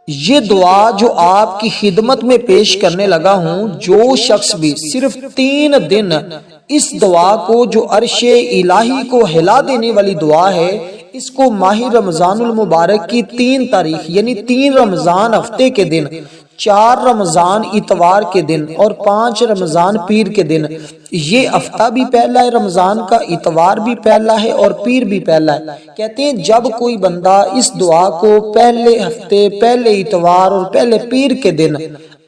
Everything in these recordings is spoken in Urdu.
یہ دعا جو آپ کی خدمت میں پیش کرنے لگا ہوں، جو شخص بھی صرف 3 دن اس دعا کو، جو عرش الہی کو ہلا دینے والی دعا ہے، اس کو ماہ رمضان المبارک کی 3 تاریخ یعنی 3 رمضان ہفتے کے دن، 4 رمضان اتوار کے دن اور 5 رمضان پیر کے دن، یہ ہفتہ بھی پہلا ہے رمضان کا، اتوار بھی پہلا ہے اور پیر بھی پہلا ہے، کہتے ہیں جب کوئی بندہ اس دعا کو پہلے ہفتے، پہلے اتوار اور پہلے پیر کے دن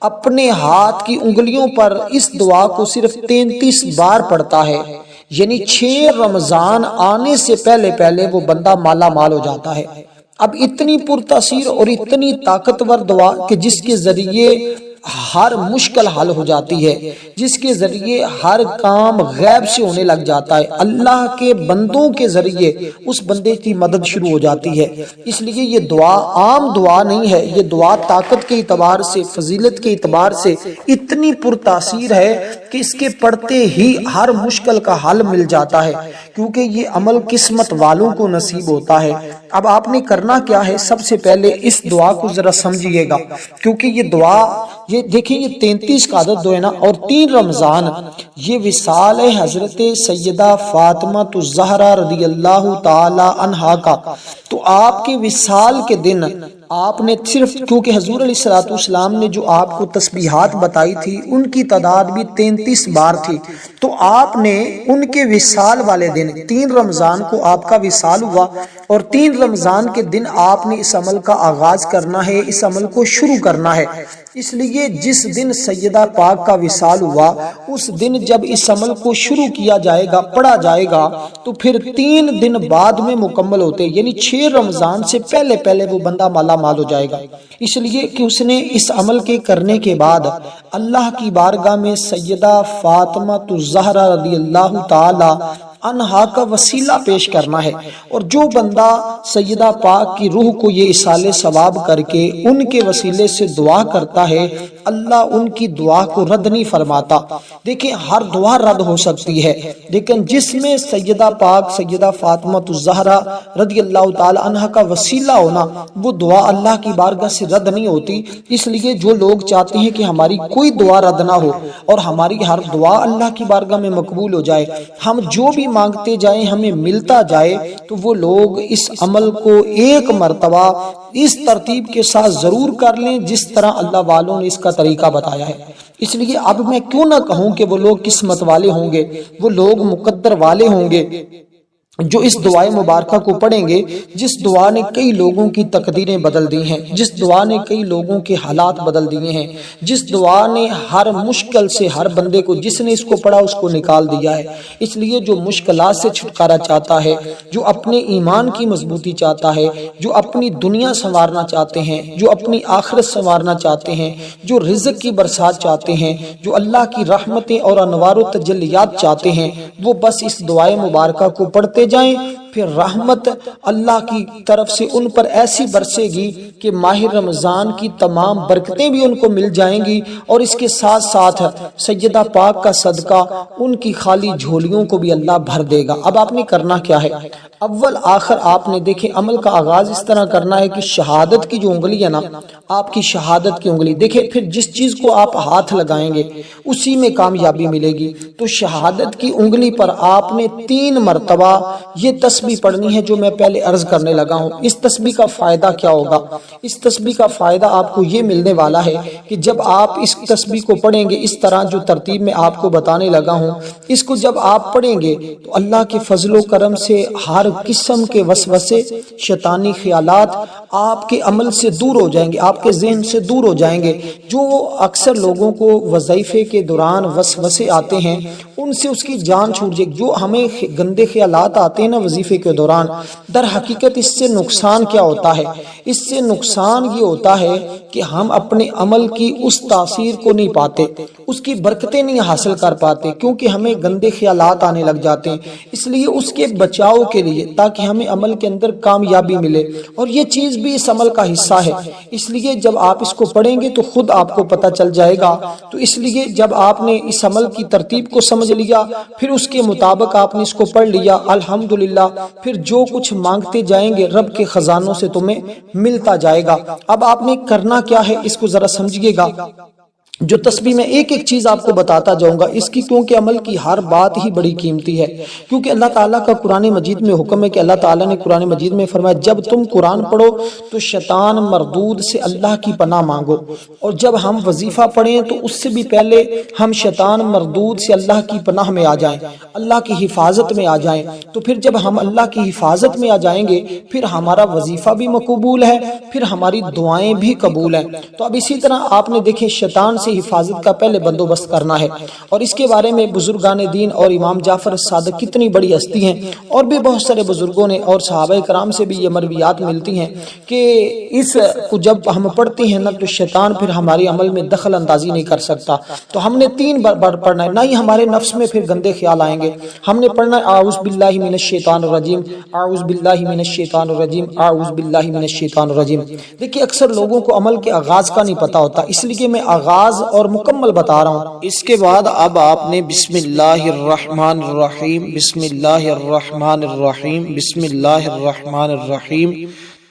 اپنے ہاتھ کی انگلیوں پر اس دعا کو صرف 33 بار پڑھتا ہے، یعنی 6 رمضان آنے سے پہلے پہلے وہ بندہ مالا مال ہو جاتا ہے۔ اب اتنی پرتاثیر اور اتنی طاقتور دعا کہ جس کے ذریعے ہر مشکل حل ہو جاتی ہے، جس کے ذریعے ہر کام غیب سے ہونے لگ جاتا ہے، اللہ کے بندوں کے ذریعے اس بندے کی مدد شروع ہو جاتی ہے۔ اس لیے یہ دعا عام دعا نہیں ہے، یہ دعا طاقت کے اعتبار سے، فضیلت کے اعتبار سے اتنی پرتاثیر ہے کہ اس کے پڑھتے ہی ہر مشکل کا حل مل جاتا ہے، کیونکہ یہ عمل قسمت والوں کو نصیب ہوتا ہے۔ اب آپ نے کرنا کیا ہے؟ سب سے پہلے اس دعا کو ذرا سمجھیے گا، کیونکہ یہ دعا، یہ دیکھیں، یہ 33 کا عدد جو ہے نا، اور 3 رمضان یہ وصال ہے حضرت سیدہ فاطمہ الزہرا رضی اللہ تعالی عنہا کا۔ تو آپ کے وصال کے دن آپ نے صرف، کیونکہ حضور علیہ الصلوۃ والسلام نے جو آپ کو تسبیحات بتائی تھی ان کی تعداد بھی 33 بار تھی، تو آپ نے ان کے وصال والے دن 3 رمضان کو آپ کا وصال ہوا، اور 3 رمضان کے دن آپ نے اس عمل کا آغاز کرنا ہے، اس عمل کو شروع کرنا ہے۔ اس لیے جس دن سیدہ پاک کا وصال ہوا، اس دن جب اس عمل کو شروع کیا جائے گا، پڑھا جائے گا، تو پھر 3 دن بعد میں مکمل ہوتے، یعنی 6 رمضان سے پہلے پہلے وہ بندہ مالا مال ہو جائے گا۔ اس لیے کہ اس نے اس عمل کے کرنے کے بعد اللہ کی بارگاہ میں سیدہ فاطمہ الزہرا رضی اللہ تعالی عنہا کا وسیلہ پیش کرنا ہے، اور جو بندہ سیدہ پاک کی روح کو یہ اصال ثواب کر کے ان کے وسیلے سے دعا کرتا ہے، اللہ ان کی دعا کو رد نہیں فرماتا۔ دیکھیں، ہر دعا رد ہو سکتی ہے، لیکن جس میں سیدہ پاک سیدہ فاطمہ الزہرا رضی اللہ تعالی عنہا کا وسیلہ ہونا، وہ دعا اللہ کی بارگاہ سے رد نہیں ہوتی۔ اس لیے جو لوگ چاہتے ہیں کہ ہماری کوئی دعا رد نہ ہو اور ہماری ہر دعا اللہ کی بارگاہ میں مقبول ہو جائے، ہم جو بھی مانگتے جائیں ہمیں ملتا جائے، تو وہ لوگ اس عمل کو ایک مرتبہ اس ترتیب کے ساتھ ضرور کر لیں جس طرح اللہ والوں نے اس کا طریقہ بتایا ہے۔ اس لیے اب میں کیوں نہ کہوں کہ وہ لوگ قسمت والے ہوں گے، وہ لوگ مقدر والے ہوں گے جو اس دعائے مبارکہ کو پڑھیں گے، جس دعا نے کئی لوگوں کی تقدیریں بدل دی ہیں، جس دعا نے کئی لوگوں کے حالات بدل دیے ہیں، جس دعا نے ہر مشکل سے ہر بندے کو، جس نے اس کو پڑھا اس کو نکال دیا ہے۔ اس لیے جو مشکلات سے چھٹکارا چاہتا ہے، جو اپنے ایمان کی مضبوطی چاہتا ہے، جو اپنی دنیا سنوارنا چاہتے ہیں، جو اپنی آخرت سنوارنا چاہتے ہیں، جو رزق کی برسات چاہتے ہیں، جو اللہ کی رحمتیں اور انوار و تجلیات چاہتے ہیں، وہ بس اس دعائے مبارکہ کو پڑھتے جائیں، پھر رحمت اللہ کی طرف سے ان پر ایسی برسے گی کہ ماہ رمضان کی تمام برکتیں بھی ان کو مل جائیں گی، اور اس کے ساتھ ساتھ سیدہ پاک کا صدقہ ان کی خالی جھولیوں کو بھی اللہ بھر دے گا۔ اب آپ نے کرنا کیا ہے؟ اول آخر آپ نے دیکھیں عمل کا آغاز اس طرح کرنا ہے کہ شہادت کی جو انگلی ہے نا، آپ کی شہادت کی انگلی دیکھیں، پھر جس چیز کو آپ ہاتھ لگائیں گے اسی میں کامیابی ملے گی۔ تو شہادت کی انگلی پر آپ نے 3 مرتبہ یہ تسبیح پڑھنی ہے جو میں پہلے عرض کرنے لگا ہوں۔ اس تسبیح کا فائدہ کیا ہوگا؟ اس تسبیح کا فائدہ آپ کو یہ ملنے والا ہے کہ جب آپ اس تسبیح کو پڑھیں گے، اس طرح جو ترتیب میں آپ کو بتانے لگا ہوں، اس کو جب آپ پڑھیں گے تو اللہ کے فضل و کرم سے ہر قسم کے وسوسے، شیطانی خیالات آپ کے عمل سے دور ہو جائیں گے، آپ کے ذہن سے دور ہو جائیں گے۔ جو اکثر لوگوں کو وظیفے کے دوران وسوسے آتے ہیں، ان سے اس کی جان چھوٹ جائے گی۔ جو ہمیں گندے خیالات آتے ہیں نا وظیفے کے دوران، در حقیقت اس سے نقصان کیا ہوتا ہے؟ اس سے نقصان یہ ہوتا ہے کہ ہم اپنے عمل کی اس تاثیر کو نہیں پاتے، اس کی برکتیں نہیں حاصل کر پاتے، کیونکہ ہمیں گندے خیالات آنے لگ جاتے ہیں۔ اس لیے اس کے بچاؤ کے لیے، تاکہ ہمیں عمل کے اندر کامیابی ملے، اور یہ چیز بھی اس عمل کا حصہ ہے، اس لیے جب آپ اس کو پڑھیں گے تو خود آپ کو پتہ چل جائے گا۔ تو اس لیے جب آپ نے اس عمل کی ترتیب کو سمجھ لیا، پھر اس کے مطابق آپ نے اس کو پڑھ لیا، الحمدللہ پھر جو کچھ مانگتے جائیں گے رب کے خزانوں سے تمہیں ملتا جائے گا۔ اب آپ نے کرنا کیا ہے اس کو ذرا سمجھیے گا۔ جو تسبیح میں ایک ایک چیز آپ کو بتاتا جاؤں گا اس کی، کیونکہ عمل کی ہر بات ہی بڑی قیمتی ہے، کیونکہ اللہ تعالیٰ کا قرآن مجید میں حکم ہے کہ اللہ تعالیٰ نے قرآن مجید میں فرمایا جب تم قرآن پڑھو تو شیطان مردود سے اللہ کی پناہ مانگو، اور جب ہم وظیفہ پڑھیں تو اس سے بھی پہلے ہم شیطان مردود سے اللہ کی پناہ میں آ جائیں، اللہ کی حفاظت میں آ جائیں۔ تو پھر جب ہم اللہ کی حفاظت میں آ جائیں گے پھر ہمارا وظیفہ بھی مقبول ہے، پھر ہماری دعائیں بھی قبول ہیں۔ تو اب اسی طرح آپ نے دیکھیں شیطان سے حفاظت کا پہلے بندوبست کرنا ہے، اور اس کے بارے میں بزرگان دین اور امام جعفر صادق کتنی بڑی ہستی ہیں، اور بھی بہت سارے بزرگوں نے اور صحابہ کرام سے بھی یہ مرویات ملتی ہیں کہ اس کو جب ہم پڑھتے ہیں نا تو شیطان پھر ہماری عمل میں دخل اندازی نہیں کر سکتا۔ تو ہم نے 3 بار پڑھنا ہے، نہ ہی ہمارے نفس میں پھر گندے خیال آئیں گے۔ ہم نے پڑھنا ہے اعوذ باللہ من الشیطان الرجیم، اعوذ باللہ من الشیطان الرجیم، اعوذ باللہ من الشیطان الرجیم۔ دیکھیے اکثر لوگوں کو عمل کے آغاز کا نہیں پتا ہوتا، اس لیے میں آغاز اور مکمل بتا رہا ہوں۔ اس کے بعد اب آپ نے بسم اللہ الرحمن الرحیم، بسم اللہ الرحمن الرحیم، بسم اللہ الرحمن الرحیم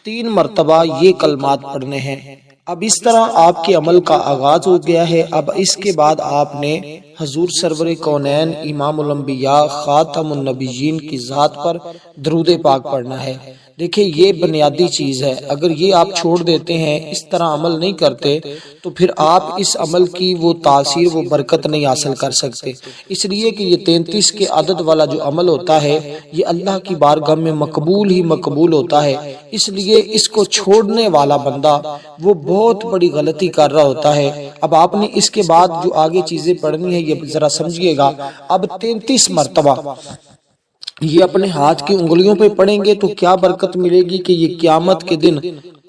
3 مرتبہ یہ کلمات پڑھنے ہیں۔ اب اس طرح آپ کے عمل کا آغاز ہو گیا ہے۔ اب اس کے بعد آپ نے حضور سرور کونین امام الانبیاء خاتم النبیین کی ذات پر درود پاک پڑھنا ہے۔ دیکھیں یہ بنیادی چیز ہے، اگر یہ آپ چھوڑ دیتے ہیں، اس طرح عمل نہیں کرتے تو پھر آپ اس عمل کی وہ تاثیر وہ برکت نہیں حاصل کر سکتے۔ اس لیے کہ یہ 33 کے عدد والا جو عمل ہوتا ہے یہ اللہ کی بارگاہ میں مقبول ہی مقبول ہوتا ہے، اس لیے اس کو چھوڑنے والا بندہ وہ بہت بڑی غلطی کر رہا ہوتا ہے۔ اب آپ نے اس کے بعد جو آگے چیزیں پڑھنی ہے یہ ذرا سمجھیے گا۔ اب 33 مرتبہ یہ اپنے ہاتھ کی انگلیوں پہ پڑھیں گے تو کیا برکت ملے گی کہ یہ قیامت کے دن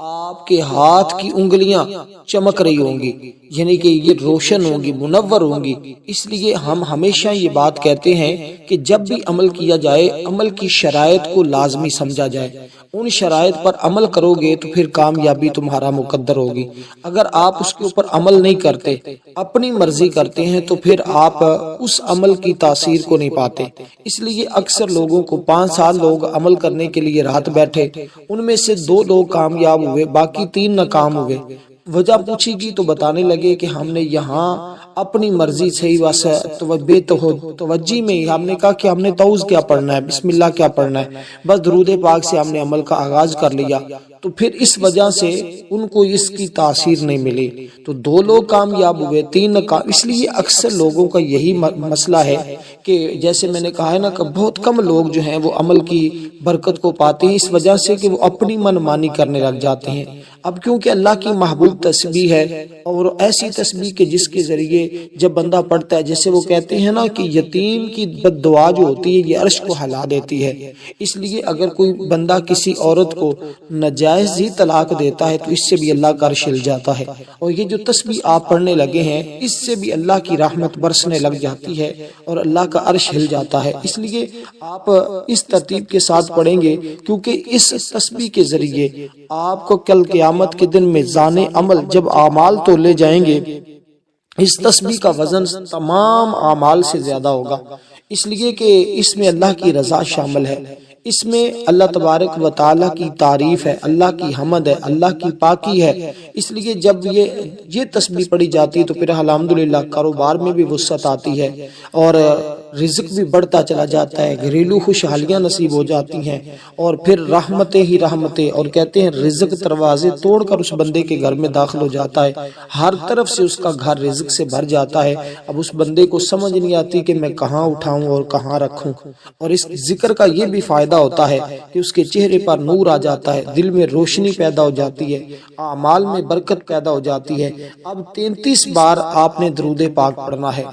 آپ کے ہاتھ کی انگلیاں چمک رہی ہوں گی، یعنی کہ یہ روشن ہوں گی، منور ہوں گی۔ اس لیے ہم ہمیشہ یہ بات کہتے ہیں کہ جب بھی عمل کیا جائے عمل کی شرائط کو لازمی سمجھا جائے، ان شرائط پر عمل کرو گے تو پھر کامیابی تمہارا مقدر ہوگی۔ اگر آپ اس کے اوپر عمل نہیں کرتے، اپنی مرضی کرتے ہیں تو پھر آپ اس عمل کی تاثیر کو نہیں پاتے۔ اس لیے اکثر لوگوں کو 5 سال لوگ عمل کرنے کے لیے رات بیٹھے، ان میں سے 2 لوگ کامیاب ہوئے، باقی 3 ناکام ہوئے۔ وجہ پوچھی گی تو بتانے لگے کہ ہم نے یہاں اپنی مرضی سے ہی بس بے توجہی میں ہم نے کہا کہ ہم نے تعوذ کیا پڑھنا ہے، بسم اللہ کیا پڑھنا ہے، بس درود پاک سے ہم نے عمل کا آغاز کر لیا، تو پھر اس وجہ سے ان کو اس کی تاثیر نہیں ملی۔ تو 2 لوگ کامیاب ہوئے، 3 ناکام۔ اس لیے اکثر لوگوں کا یہی مسئلہ ہے کہ جیسے میں نے کہا ہے نا کہ بہت کم لوگ جو ہیں وہ عمل کی برکت کو پاتے ہیں، اس وجہ سے کہ وہ اپنی من مانی کرنے لگ جاتے ہیں۔ اب کیونکہ اللہ کی محبوب تسبیح ہے اور ایسی تسبیح کے جس کے ذریعے جب بندہ پڑھتا ہے، جیسے وہ کہتے ہیں نا کہ یتیم کی بد دعا جو ہوتی ہے یہ عرش کو ہلا دیتی ہے، اس لیے اگر کوئی بندہ کسی عورت کو ناجائز ہی طلاق دیتا ہے تو اس سے بھی اللہ کا عرش ہل جاتا ہے، اور یہ جو تسبیح آپ پڑھنے لگے ہیں اس سے بھی اللہ کی رحمت برسنے لگ جاتی ہے اور اللہ کا عرش ہل جاتا ہے۔ اس لیے آپ اس ترتیب کے ساتھ پڑھیں گے، کیونکہ اس تسبیح کے ذریعے آپ کو کل قیامت کے دن میزان عمل جب اعمال تولے جائیں گے، اس تسبیح کا وزن تمام اعمال سے زیادہ ہوگا، اس لیے کہ اس میں اللہ کی رضا شامل ہے، اس میں اللہ تبارک و تعالیٰ کی تعریف ہے، اللہ کی حمد ہے، اللہ کی پاکی ہے۔ اس لیے جب یہ تسبیح پڑھی جاتی ہے تو پھر الحمدللہ کاروبار میں بھی وسعت آتی ہے اور رزق بھی بڑھتا چلا جاتا ہے، گھریلو خوشحالیاں نصیب ہو جاتی ہیں، اور پھر رحمتیں ہی رحمتیں، اور کہتے ہیں رزق دروازے توڑ کر اس بندے کے گھر میں داخل ہو جاتا ہے، ہر طرف سے اس کا گھر رزق سے بھر جاتا ہے۔ اب اس بندے کو سمجھ نہیں آتی کہ میں کہاں اٹھاؤں اور کہاں رکھوں، اور اس ذکر کا یہ بھی فائدہ ہوتا ہے کہ اس کے چہرے پر نور آ جاتا ہے، دل میں روشنی پیدا ہو جاتی ہے، اعمال میں برکت پیدا ہو جاتی ہے۔ اب 33 بار آپ نے درود پاک پڑھنا ہے۔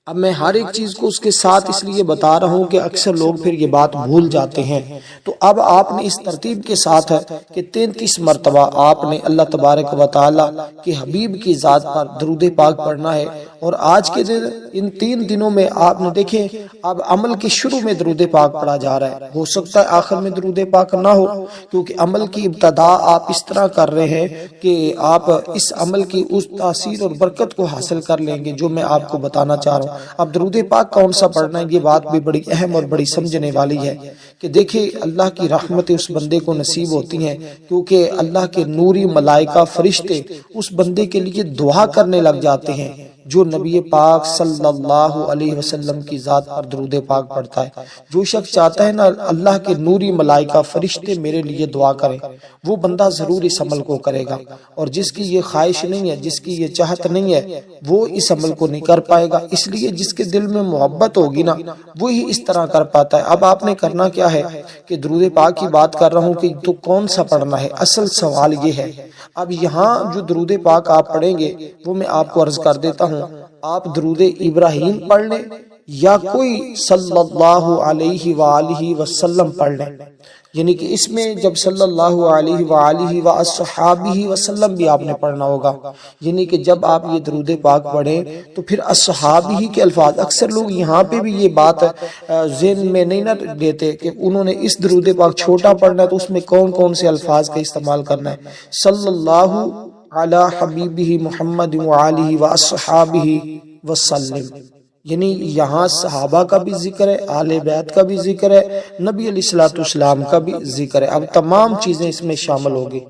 اب میں ہر ایک چیز کو اس کے ساتھ اس لیے بتا رہا ہوں کہ اکثر لوگ پھر یہ بات بھول جاتے ہیں، تو اب آپ نے اس ترتیب کے ساتھ ہے کہ 33 مرتبہ آپ نے اللہ تبارک و تعالی کے حبیب کی ذات پر درود پاک پڑھنا ہے۔ اور آج کے دن ان 3 دنوں میں آپ نے دیکھیں اب عمل کے شروع میں درود پاک پڑھا جا رہا ہے، ہو سکتا ہے آخر میں درود پاک نہ ہو، کیونکہ عمل کی ابتدا آپ اس طرح کر رہے ہیں کہ آپ اس عمل کی اس تاثیر اور برکت کو حاصل کر لیں گے جو میں آپ کو بتانا چاہ رہا ہوں۔ اب درود پاک کون سا پڑھنا ہے، یہ بات بھی بڑی اہم اور بڑی سمجھنے والی ہے کہ دیکھیں اللہ کی رحمتیں اس بندے کو نصیب ہوتی ہیں کیونکہ اللہ کے نوری ملائکہ فرشتے اس بندے کے لیے دعا کرنے لگ جاتے ہیں جو نبی پاک صلی اللہ علیہ وسلم کی ذات پر درود پاک پڑھتا ہے۔ جو شخص چاہتا ہے نا اللہ کے نوری ملائکہ فرشتے میرے لیے دعا کریں، وہ بندہ ضرور اس عمل کو کرے گا، اور جس کی یہ خواہش نہیں ہے، جس کی یہ چاہت نہیں ہے، وہ اس عمل کو نہیں کر پائے گا۔ اس لیے جس کے دل میں محبت ہوگی نا وہی اس طرح کر پاتا ہے۔ اب آپ نے کرنا کیا ہے کہ درود پاک کی بات کر رہا ہوں کہ تو کون سا پڑھنا ہے، اصل سوال یہ ہے۔ اب یہاں جو درود پاک آپ پڑھیں گے وہ میں آپ کو عرض کر دیتا ہوں، آپ درود ابراہیم پڑھ لیں یا کوئی صلی اللہ علیہ وآلہ وسلم پڑھ لیں، یعنی کہ اس میں جب صلی اللہ علیہ وآلہ وصحابہ وسلم بھی آپ نے پڑھنا ہوگا، یعنی کہ جب آپ یہ درود پاک پڑھیں تو پھر اصحابہ کے الفاظ، اکثر لوگ یہاں پہ بھی یہ بات ذہن میں نہیں نہ دیتے کہ انہوں نے اس درود پاک چھوٹا پڑھنا ہے تو اس میں کون کون سے الفاظ کا استعمال کرنا ہے۔ صلی اللہ علی حبیبہ محمد وآلہ وصحابہ وسلم، یعنی یہاں صحابہ کا بھی ذکر ہے، آل بیت کا بھی ذکر ہے، نبی علیہ الصلوۃ والسلام کا بھی ذکر ہے، اب تمام چیزیں اس میں شامل ہوگی۔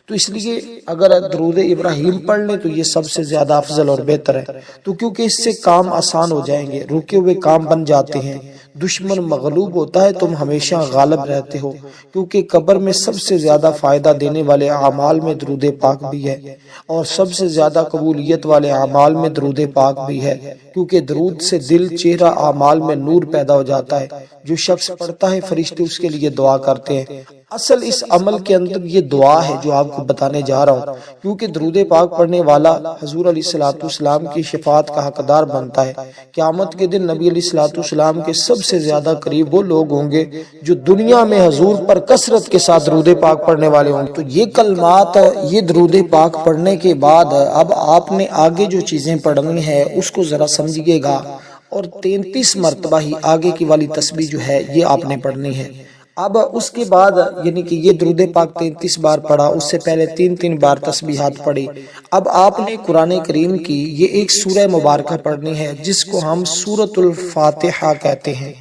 تو اس لیے اگر درود ابراہیم پڑھ لیں تو یہ سب سے زیادہ افضل اور بہتر ہے، تو کیونکہ اس سے کام آسان ہو جائیں گے، رکے ہوئے کام بن جاتے ہیں، دشمن مغلوب ہوتا ہے تم ہمیشہ غالب رہتے ہو، کیونکہ قبر میں سب سے زیادہ فائدہ دینے والے اعمال میں درود پاک بھی ہے، اور سب سے زیادہ قبولیت والے اعمال میں درود پاک بھی ہے، کیونکہ درود سے دل، چہرہ، اعمال میں نور پیدا ہو جاتا ہے۔ جو شخص پڑھتا ہے فرشتے اس کے لیے دعا کرتے ہیں۔ اصل اس عمل کے اندر یہ دعا ہے جو آپ کو بتانے جا رہا ہوں، کیونکہ درود پاک پڑھنے والا حضور علیہ الصلوۃ والسلام کی شفاعت کا حقدار بنتا ہے۔ قیامت کے دن نبی علیہ الصلوۃ والسلام کے سب سے زیادہ قریب وہ لوگ ہوں گے جو دنیا میں حضور پر کثرت کے ساتھ درود پاک پڑھنے والے ہوں گے۔ تو یہ کلمات، یہ درود پاک پڑھنے کے بعد اب آپ نے آگے جو چیزیں پڑھنی ہے اس کو ذرا سمجھیے گا، اور 33 مرتبہ ہی آگے کی والی تسبیح جو ہے یہ آپ نے پڑھنی ہے۔ اب اس کے بعد یعنی کہ یہ درود پاک 33 بار پڑھا، اس سے پہلے 3 بار تسبیحات پڑھی۔ اب آپ نے قرآن کریم کی یہ ایک سورہ مبارکہ پڑھنی ہے جس کو ہم سورۃ الفاتحہ کہتے ہیں،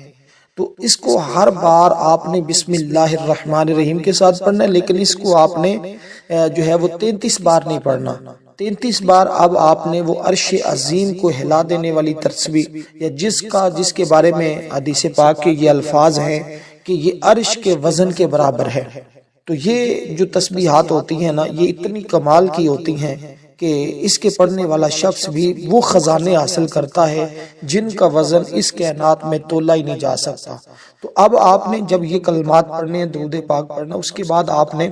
تو اس کو ہر بار آپ نے بسم اللہ الرحمن الرحیم کے ساتھ پڑھنا ہے، لیکن اس کو آپ نے جو ہے وہ 33 بار نہیں پڑھنا۔ 33 بار اب آپ نے وہ عرش عظیم کو ہلا دینے والی تسبیح، یا جس کے بارے میں حدیث پاک کے یہ الفاظ ہیں کہ یہ عرش کے وزن کے برابر ہے، تو یہ جو تسبیحات ہوتی ہیں نا یہ اتنی کمال کی ہوتی ہیں کہ اس کے پڑھنے والا شخص بھی وہ خزانے حاصل کرتا ہے جن کا وزن اس کائنات میں تولا ہی نہیں جا سکتا۔ تو اب آپ نے جب یہ کلمات پڑھنے ہیں، درود پاک پڑھنا، اس کے بعد آپ نے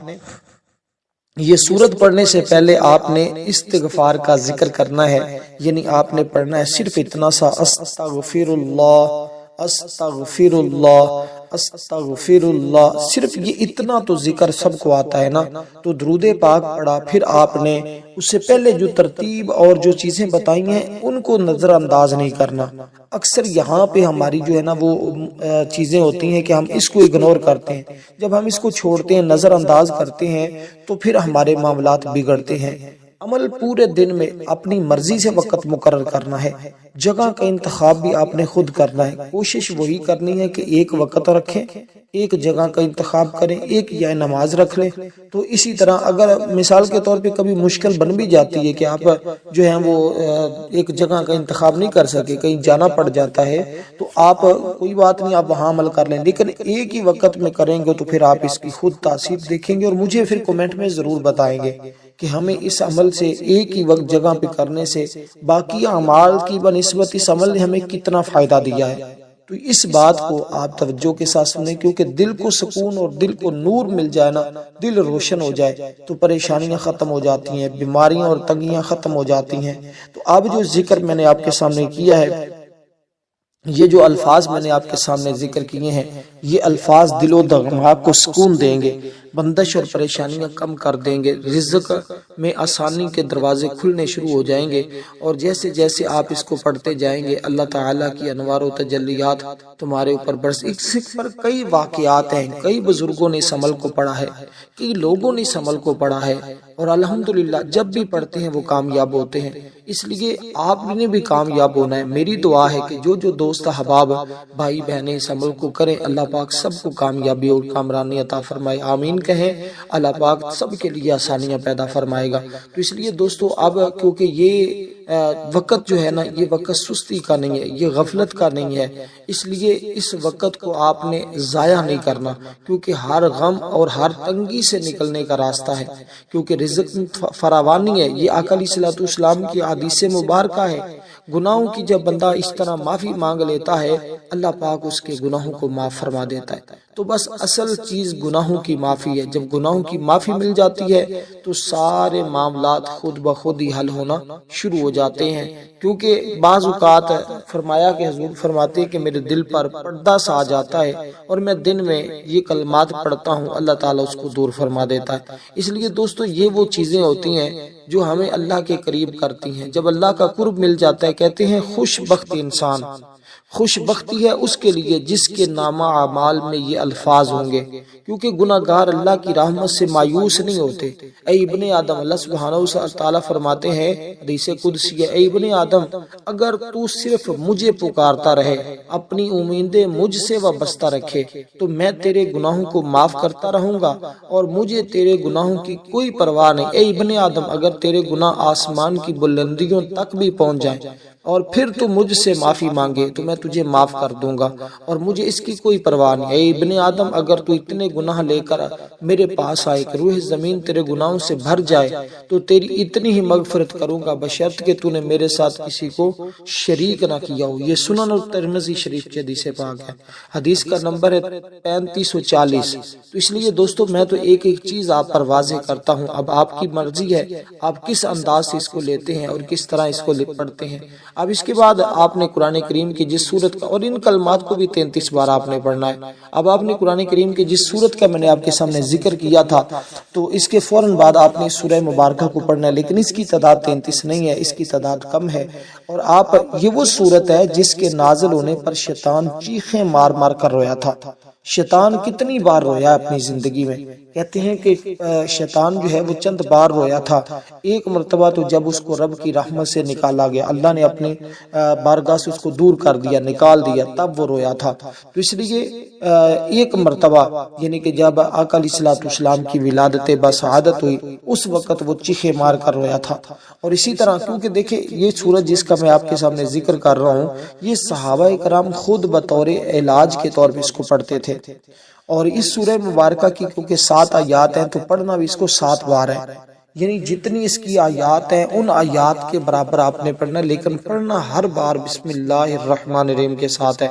یہ سورت پڑھنے سے پہلے آپ نے استغفار کا ذکر کرنا ہے، یعنی آپ نے پڑھنا ہے صرف اتنا سا، استغفر اللہ استغفر اللہ استغفر اللہ، صرف یہ اتنا تو ذکر سب کو آتا ہے نا۔ تو درود پاک پڑھا، پھر آپ نے اس سے پہلے جو ترتیب اور جو چیزیں بتائی ہیں ان کو نظر انداز نہیں کرنا۔ اکثر یہاں پہ ہماری جو ہے نا وہ چیزیں ہوتی ہیں کہ ہم اس کو اگنور کرتے ہیں، جب ہم اس کو چھوڑتے ہیں، نظر انداز کرتے ہیں، تو پھر ہمارے معاملات بگڑتے ہیں۔ عمل پورے دن میں اپنی مرضی سے وقت مقرر کرنا ہے، جگہ کا انتخاب بھی آپ نے خود کرنا ہے۔ کوشش وہی کرنی ہے کہ ایک وقت رکھیں، ایک جگہ کا انتخاب کریں، ایک یا نماز رکھ لیں۔ تو اسی طرح اگر مثال کے طور پہ کبھی مشکل بن بھی جاتی ہے کہ آپ جو ہیں وہ ایک جگہ کا انتخاب نہیں کر سکے، کہیں جانا پڑ جاتا ہے، تو آپ کوئی بات نہیں، آپ وہاں عمل کر لیں، لیکن ایک ہی وقت میں کریں گے تو پھر آپ اس کی خود تاثیر دیکھیں گے، اور مجھے پھر کمنٹ میں ضرور بتائیں گے کہ ہمیں اس عمل سے ایک ہی وقت جگہ پہ کرنے سے باقی اعمال کی بنسبت اس عمل نے ہمیں کتنا فائدہ دیا ہے۔ تو اس بات کو آپ توجہ کے ساتھ سنیں، کیونکہ دل کو سکون اور دل کو نور مل جائے نا، دل روشن ہو جائے تو پریشانیاں ختم ہو جاتی ہیں، بیماریاں اور تنگیاں ختم ہو جاتی ہیں۔ تو اب جو ذکر میں نے آپ کے سامنے کیا ہے، یہ جو الفاظ میں نے آپ کے سامنے ذکر کیے ہیں، یہ الفاظ دل و دماغ کو سکون دیں گے۔ بندش اور پریشانیاں کم کر دیں گے، رزق میں آسانی کے دروازے کھلنے شروع ہو جائیں گے، اور جیسے جیسے آپ اس کو پڑھتے جائیں گے اللہ تعالیٰ کی انوار و تجلیات تمہارے اوپر برس۔ اس پر کئی واقعات ہیں، کئی بزرگوں نے اس عمل کو پڑھا ہے، کئی لوگوں نے اس عمل کو پڑھا ہے، اور الحمدللہ جب بھی پڑھتے ہیں وہ کامیاب ہوتے ہیں۔ اس لیے آپ نے بھی کامیاب ہونا ہے۔ میری دعا ہے کہ جو دوست احباب بھائی بہنیں اس عمل کو کریں، اللہ پاک سب کو کامیابی اور کامرانی عطا فرمائے، آمین کہیں۔ اللہ پاک سب کے لیے آسانیاں پیدا فرمائے گا۔ تو اس لیے دوستو اب کیونکہ یہ وقت جو ہے نا، یہ وقت سستی کا نہیں ہے، یہ غفلت کا نہیں ہے، اس لیے اس وقت کو آپ نے ضائع نہیں کرنا، کیونکہ ہر غم اور ہر تنگی سے نکلنے کا راستہ ہے، کیونکہ رزق فراوانی ہے۔ یہ آقا علیہ الصلوۃ والسلام کی حدیث مبارکہ ہے۔ گناہوں کی جب بندہ اس طرح معافی مانگ لیتا ہے، اللہ پاک اس کے گناہوں کو معاف فرما دیتا ہے۔ تو بس اصل چیز گناہوں کی معافی ہے۔ جب گناہوں کی معافی مل جاتی ہے تو سارے معاملات خود بخود ہی حل ہونا شروع ہو جاتے ہیں، کیونکہ بعض اوقات فرمایا کہ حضور فرماتے ہیں کہ میرے دل پر پردہ سا آ جاتا ہے اور میں دن میں یہ کلمات پڑھتا ہوں، اللہ تعالیٰ اس کو دور فرما دیتا ہے۔ اس لیے دوستو یہ وہ چیزیں ہوتی ہیں جو ہمیں اللہ کے قریب کرتی ہیں۔ جب اللہ کا قرب مل جاتا ہے، کہتے ہیں خوش بخت انسان، خوش بختی ہے اس کے لیے جس کے نامہ اعمال میں یہ الفاظ ہوں گے، کیونکہ گناہگار اللہ کی رحمت سے مایوس نہیں ہوتے۔ اے ابن آدم، اللہ سبحانہ و تعالیٰ فرماتے ہیں حدیث قدسی ہے، اے ابن آدم اگر تو صرف مجھے پکارتا رہے، اپنی امیدیں مجھ سے وابستہ رکھے، تو میں تیرے گناہوں کو معاف کرتا رہوں گا اور مجھے تیرے گناہوں کی کوئی پرواہ نہیں۔ اے ابن آدم اگر تیرے گناہ آسمان کی بلندیوں تک بھی پہنچ جائیں اور پھر تو مجھ سے معافی مانگے تو میں تجھے معاف کر دوں گا اور مجھے اس کی کوئی پرواہ نہیں۔ اے ابن آدم اگر تو اتنے گناہ لے کر میرے پاس آئے کہ روح زمین تیرے گناہوں سے بھر جائے تو تیری اتنی ہی مغفرت کروں گا، بشرط کہ تو نے میرے ساتھ کسی کو شریک نہ کیا ہو۔ یہ سنن اور ترمذی شریف کی حدیث پاک ہے، حدیث کا نمبر ہے 3540۔ تو اس لیے دوستو میں تو ایک ایک چیز آپ پر واضح کرتا ہوں، اب آپ کی مرضی ہے آپ کس انداز سے اس کو لیتے ہیں اور کس طرح اس کو پڑھتے ہیں۔ اب اس کے بعد آپ نے قرآن کریم کی جس سورت کا، اور ان کلمات کو بھی 33 بار آپ نے پڑھنا ہے۔ اب آپ نے قرآن کریم کی جس سورت کا میں نے آپ کے سامنے ذکر کیا تھا، تو اس کے فوراً بعد آپ نے سورہ مبارکہ کو پڑھنا ہے، لیکن اس کی تعداد 33 نہیں ہے، اس کی تعداد کم ہے۔ اور آپ یہ وہ سورت ہے جس کے نازل ہونے پر شیطان چیخیں مار مار کر رویا تھا۔ شیطان کتنی بار رویا اپنی زندگی میں؟ کہتے ہیں کہ شیطان جو ہے وہ چند بار رویا تھا۔ ایک مرتبہ تو جب اس کو رب کی رحمت سے نکالا گیا، اللہ نے اپنی بارگاہ سے اس کو دور کر دیا، نکال دیا، تب وہ رویا تھا۔ تو اس لیے ایک مرتبہ یعنی کہ جب آقا علیہ الصلوۃ والسلام کی ولادت بسعادت ہوئی، اس وقت وہ چیخے مار کر رویا تھا۔ اور اسی طرح کیونکہ دیکھیں یہ سورت جس کا میں آپ کے سامنے ذکر کر رہا ہوں، یہ صحابہ کرام خود بطور علاج کے طور پہ اس کو پڑھتے تھے۔ اور اس سورہ مبارکہ کی کیونکہ 7 آیات ہیں تو پڑھنا بھی اس کو 7 بار ہے، یعنی جتنی اس کی آیات ہیں ان آیات کے برابر آپ نے پڑھنا، لیکن پڑھنا ہر بار بسم اللہ الرحمن الرحیم کے ساتھ ہے،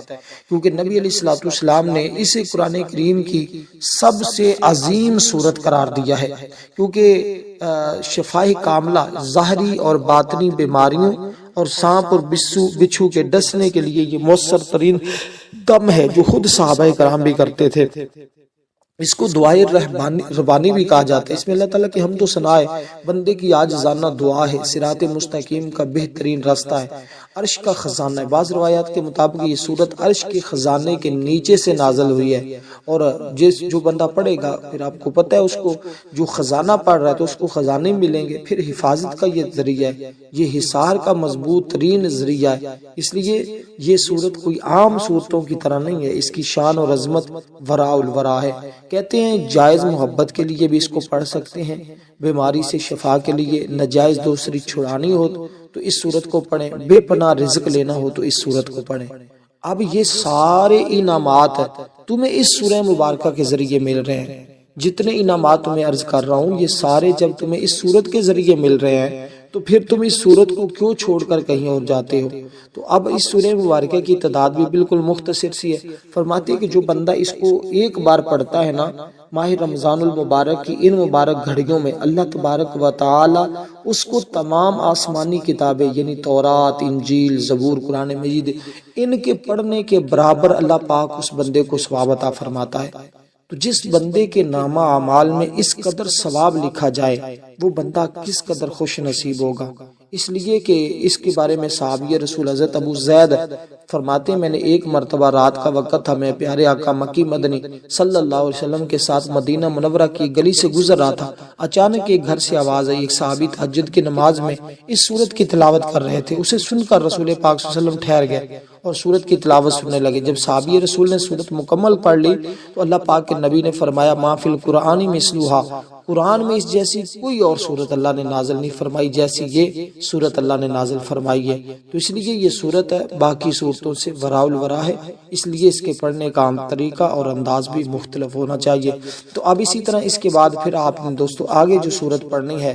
کیونکہ نبی علیہ الصلوۃ والسلام نے اسے قرآن کریم کی سب سے عظیم سورت قرار دیا ہے، کیونکہ شفاء کاملہ ظاہری اور باطنی بیماریوں اور سانپ اور بچھو کے ڈسنے کے لیے یہ مؤثر ترین دم ہے جو خود صحابہ کرام بھی کرتے تھے۔ اس کو دعائے ربانی بھی کہا جاتا ہے۔ اس میں اللہ تعالیٰ کی حمد و ثنا ہے، بندے کی عاجزانہ دعا ہے، صراط مستقیم کا بہترین راستہ ہے، عرش کا خزانہ ہے۔ بعض روایات کے مطابق یہ سورت عرش کے خزانے کے نیچے سے نازل ہوئی ہے، اور جو بندہ پڑھے گا پھر آپ کو پتہ ہے اس کو جو خزانہ پڑھ رہا ہے تو اس کو خزانے ملیں گے، پھر حفاظت کا یہ ذریعہ ہے، یہ حصار کا مضبوط ترین ذریعہ ہے۔ اس لیے یہ سورت کوئی عام سورتوں کی طرح نہیں ہے، اس کی شان اور عظمت وراء الورا ہے۔ کہتے ہیں جائز محبت کے لیے بھی اس کو پڑھ سکتے ہیں، بیماری سے شفا کے لیے، ناجائز دوسری چھڑانی ہو تو اس سورت کو پڑھیں، بے پناہ رزق لینا ہو تو اس سورت کو پڑھیں۔ اب یہ سارے انعامات تمہیں اس سورہ مبارکہ کے ذریعے مل رہے ہیں، جتنے انعامات تمہیں عرض کر رہا ہوں یہ سارے جب تمہیں اس سورت کے ذریعے مل رہے ہیں تو پھر تم اس سورت کو کیوں چھوڑ کر کہیں اور جاتے ہو؟ تو اب اس سورہ مبارکہ کی تعداد بھی بالکل مختصر سی ہے۔ فرماتے ہیں کہ جو بندہ اس کو ایک بار پڑھتا ہے نا، ماہ رمضان المبارک کی ان مبارک گھڑیوں میں اللہ تبارک و تعالی اس کو تمام آسمانی کتابیں یعنی تورات، انجیل، زبور، قرآن مجید، ان کے پڑھنے کے برابر اللہ پاک اس بندے کو ثواب عطا فرماتا ہے۔ تو جس بندے کے نامہ اعمال میں اس قدر ثواب لکھا جائے وہ بندہ کس قدر خوش نصیب ہوگا۔ اس لیے کہ اس کے بارے میں صحابی رسول حضرت ابو زید فرماتے ہیں میں نے ایک مرتبہ رات کا وقت تھا، میں پیارے آقا مکی مدنی صلی اللہ علیہ وسلم کے ساتھ مدینہ منورہ کی گلی سے گزر رہا تھا، اچانک ایک گھر سے آواز آئی، ایک صحابی تہجد کی نماز میں اس سورت کی تلاوت کر رہے تھے، اسے سن کر رسول پاک صلی اللہ علیہ وسلم ٹھہر گئے اور سورت کی تلاوت سننے لگے۔ جب صحابی رسول نے سورت مکمل پڑھ لی تو اللہ پاک کے نبی نے فرمایا ما فی القرآن مثلھا، قرآن میں اس جیسی کوئی اور سورت اللہ نے نازل نہیں فرمائی جیسی یہ سورت اللہ نے نازل فرمائی ہے۔ تو اس لیے یہ سورت باقی سورتوں سے وراء الورا ہے، اس لیے اس کے پڑھنے کا عام طریقہ اور انداز بھی مختلف ہونا چاہیے۔ تو اب اسی طرح اس کے بعد پھر آپ نے دوستو آگے جو سورت پڑھنی ہے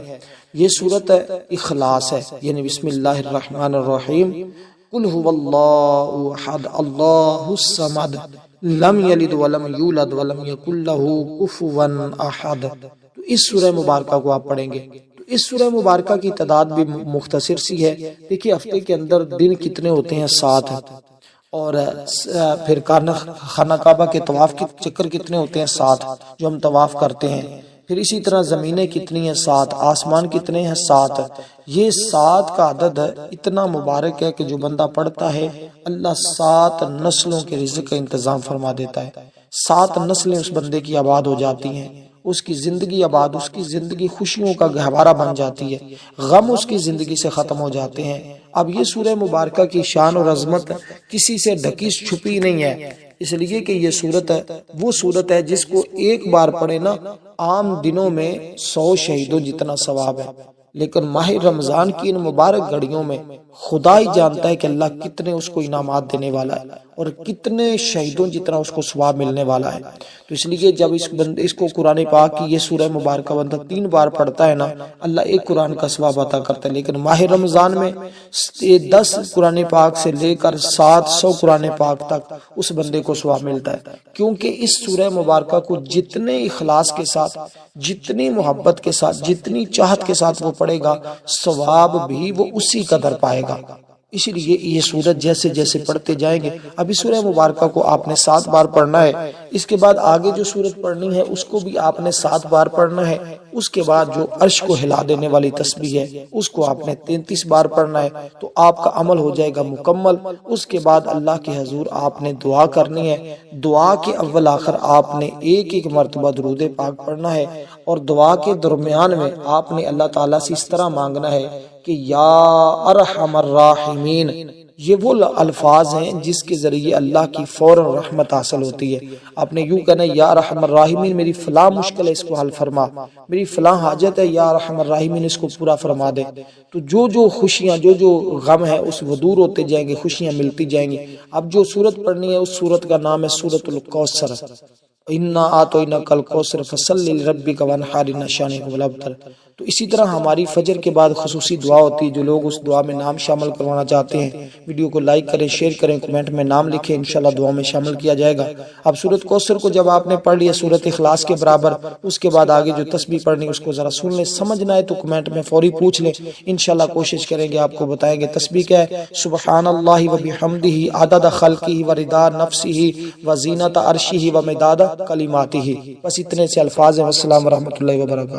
یہ سورت اخلاص ہے، یعنی بسم اللہ الرحمن الرحیم، قل هو اللہ احد اللہ الصمد لم یلد ولم یولد ولم یکن لہ کفوا احد۔ تو اس سورہ مبارکہ کو آپ پڑھیں گے۔ تو اس سورہ مبارکہ کی تعداد بھی مختصر سی ہے، دیکھیے ہفتے کے اندر دن کتنے ہوتے ہیں؟ 7، اور پھر خانہ کعبہ کے طواف کے چکر کتنے ہوتے ہیں؟ 7 جو ہم طواف کرتے ہیں۔ پھر اسی طرح زمینیں کتنی ہیں؟ 7، آسمان کتنے ہیں؟ 7۔ یہ 7 کا عدد اتنا مبارک ہے کہ جو بندہ پڑھتا ہے اللہ 7 نسلوں کے رزق کا انتظام فرما دیتا ہے، 7 نسلیں اس بندے کی آباد ہو جاتی ہیں، اس کی زندگی آباد، اس کی زندگی خوشیوں کا گہوارہ بن جاتی ہے، غم اس کی زندگی سے ختم ہو جاتے ہیں۔ اب یہ سورہ مبارکہ کی شان اور عظمت کسی سے ڈھکی چھپی نہیں ہے، اس لیے کہ یہ سورت وہ سورت ہے جس کو ایک بار پڑھے نا عام دنوں میں 100 شہیدوں جتنا ثواب ہے، لیکن ماہ رمضان کی ان مبارک گھڑیوں میں خدا ہی جانتا ہے کہ اللہ کتنے اس کو انعامات دینے والا ہے اور کتنے شہیدوں جتنا اس کو ثواب ملنے والا ہے۔ تو اس لیے جب اس کو قرآن پاک کی یہ سورہ مبارکہ بندہ 3 بار پڑھتا ہے نا اللہ ایک قرآن کا ثواب عطا کرتا ہے، لیکن ماہ رمضان میں 10 قرآن پاک سے لے کر 700 قرآن پاک تک اس بندے کو ثواب ملتا ہے، کیونکہ اس سورہ مبارکہ کو جتنے اخلاص کے ساتھ، جتنی محبت کے ساتھ، جتنی چاہت کے ساتھ وہ پڑھے گا ثواب بھی وہ اسی قدر پائے گا۔ اسی لیے یہ سورت جیسے جیسے پڑھتے جائیں گے، ابھی سورہ مبارکہ کو آپ نے 7 بار پڑھنا ہے، اس کے بعد آگے جو سورت پڑھنی ہے اس کو بھی آپ نے 7 بار پڑھنا ہے، اس کے بعد جو عرش کو ہلا دینے والی تسبیح ہے اس کو آپ نے 33 بار پڑھنا ہے، تو آپ کا عمل ہو جائے گا مکمل۔ اس کے بعد اللہ کے حضور آپ نے دعا کرنی ہے، دعا کے اول آخر آپ نے ایک مرتبہ درود پاک پڑھنا ہے، اور دعا کے درمیان میں آپ نے اللہ تعالیٰ سے اس طرح مانگنا ہے کہ یا ارحم الراحمین، یہ وہ الفاظ ہیں جس کے ذریعے اللہ کی فوراً رحمت حاصل ہوتی ہے۔ آپ نے یوں کہنا ہے یا ارحم الراحمین میری فلاں مشکل ہے اس کو حل فرما، میری فلاں حاجت ہے یا ارحم الراحمین اس کو پورا فرما دے۔ تو جو خوشیاں جو غم ہے اس وہ دور ہوتے جائیں گے، خوشیاں ملتی جائیں گی۔ اب جو سورت پڑھنی ہے اس سورت کا نام ہے سورۃ الکوثر، انا اعطیناک الکوثر فصلی لربک وانحر ان شانک هو الابتر۔ تو اسی طرح ہماری فجر کے بعد خصوصی دعا ہوتی ہے، جو لوگ اس دعا میں نام شامل کروانا چاہتے ہیں ویڈیو کو لائک کریں، شیئر کریں، کمنٹ میں نام لکھیں، انشاءاللہ دعا میں شامل کیا جائے گا۔ اب سورۃ کوثر کو جب آپ نے پڑھ لیا سورۃ اخلاص کے برابر، اس کے بعد آگے جو تسبیح پڑھنی اس کو ذرا سن لیں، سمجھنا ہے تو کمنٹ میں فوری پوچھ لیں، انشاءاللہ کوشش کریں گے آپ کو بتائیں گے۔ تسبیح کیا ہے؟ سبحان اللہ و بحمدہ عدد خلقہ و رضا نفسہ و زینت عرشہ و مداد کلماتہ۔ بس اتنے سے الفاظ ہیں۔ السلام ورحمۃ اللہ وبرکاتہ۔